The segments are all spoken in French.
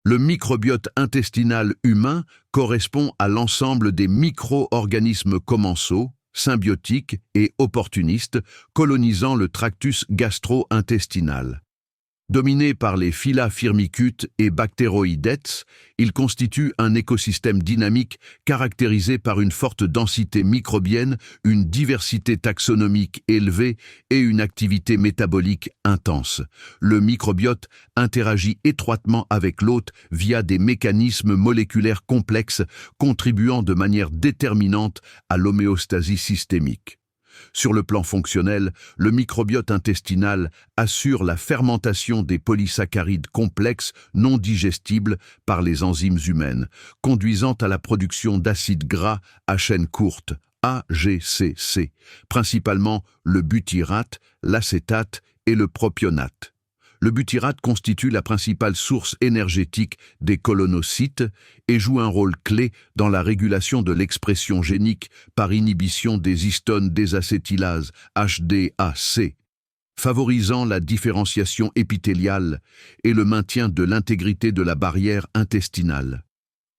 Le microbiote intestinal humain correspond à l'ensemble des micro-organismes commensaux, symbiotiques et opportunistes colonisant le tractus gastro-intestinal. Dominé par les Phyla firmicutes et Bacteroidetes, il constitue un écosystème dynamique caractérisé par une forte densité microbienne, une diversité taxonomique élevée et une activité métabolique intense. Le microbiote interagit étroitement avec l'hôte via des mécanismes moléculaires complexes, contribuant de manière déterminante à l'homéostasie systémique. Sur le plan fonctionnel, le microbiote intestinal assure la fermentation des polysaccharides complexes non digestibles par les enzymes humaines, conduisant à la production d'acides gras à chaîne courte, AGCC, principalement le butyrate, l'acétate et le propionate. Le butyrate constitue la principale source énergétique des colonocytes et joue un rôle clé dans la régulation de l'expression génique par inhibition des histones désacétylases, HDAC, favorisant la différenciation épithéliale et le maintien de l'intégrité de la barrière intestinale.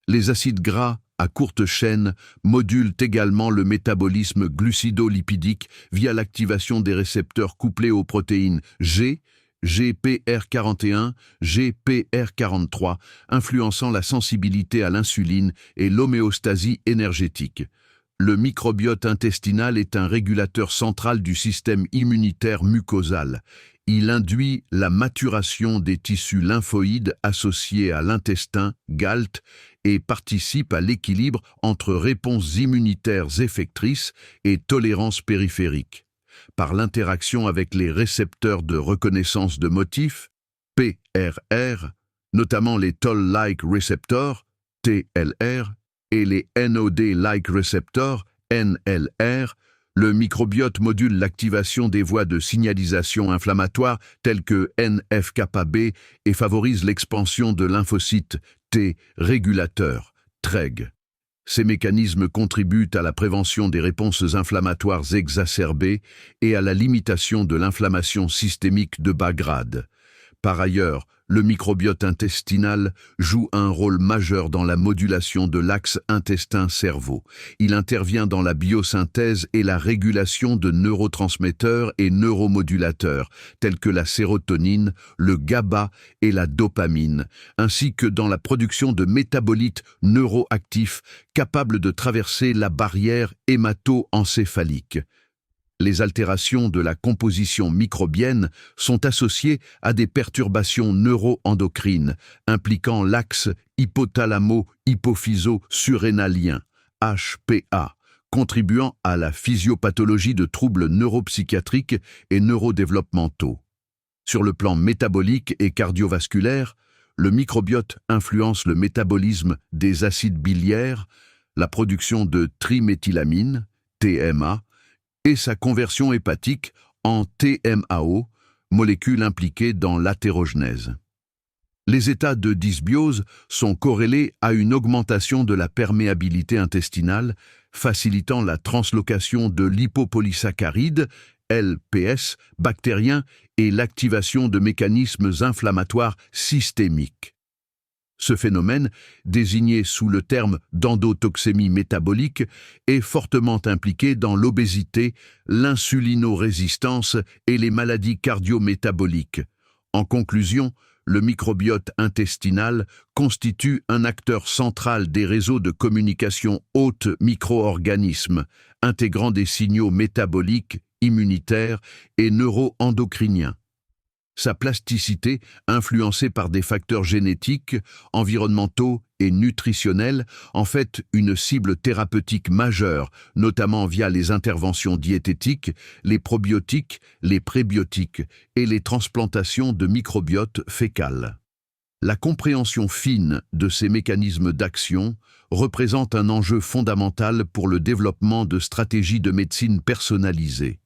Les acides gras à courte chaîne modulent également le métabolisme glucidolipidique via l'activation des récepteurs couplés aux protéines G, GPR41, GPR43, influençant la sensibilité à l'insuline et l'homéostasie énergétique. Le microbiote intestinal est un régulateur central du système immunitaire mucosal. Il induit la maturation des tissus lymphoïdes associés à l'intestin, GALT, et participe à l'équilibre entre réponses immunitaires effectrices et tolérance périphérique. Par l'interaction avec les récepteurs de reconnaissance de motifs, PRR, notamment les Toll-like receptors, TLR, et les NOD-like receptors, NLR, le microbiote module l'activation des voies de signalisation inflammatoire telles que NF-κB et favorise l'expansion de lymphocytes T régulateurs, TREG. Ces mécanismes contribuent à la prévention des réponses inflammatoires exacerbées et à la limitation de l'inflammation systémique de bas grade. Par ailleurs, le microbiote intestinal joue un rôle majeur dans la modulation de l'axe intestin-cerveau. Il intervient dans la biosynthèse et la régulation de neurotransmetteurs et neuromodulateurs, tels que la sérotonine, le GABA et la dopamine, ainsi que dans la production de métabolites neuroactifs capables de traverser la barrière hémato-encéphalique. Les altérations de la composition microbienne sont associées à des perturbations neuroendocrines impliquant l'axe hypothalamo-hypophyso-surrénalien, HPA, contribuant à la physiopathologie de troubles neuropsychiatriques et neurodéveloppementaux. Sur le plan métabolique et cardiovasculaire, le microbiote influence le métabolisme des acides biliaires, la production de triméthylamine, TMA, et sa conversion hépatique en TMAO, molécule impliquée dans l'athérogenèse. Les états de dysbiose sont corrélés à une augmentation de la perméabilité intestinale, facilitant la translocation de lipopolysaccharides, LPS, bactériens et l'activation de mécanismes inflammatoires systémiques. Ce phénomène, désigné sous le terme d'endotoxémie métabolique, est fortement impliqué dans l'obésité, l'insulinorésistance et les maladies cardio-métaboliques. En conclusion, le microbiote intestinal constitue un acteur central des réseaux de communication haute micro-organismes, intégrant des signaux métaboliques, immunitaires et neuro-endocriniens. Sa plasticité, influencée par des facteurs génétiques, environnementaux et nutritionnels, en fait une cible thérapeutique majeure, notamment via les interventions diététiques, les probiotiques, les prébiotiques et les transplantations de microbiote fécal. La compréhension fine de ces mécanismes d'action représente un enjeu fondamental pour le développement de stratégies de médecine personnalisées.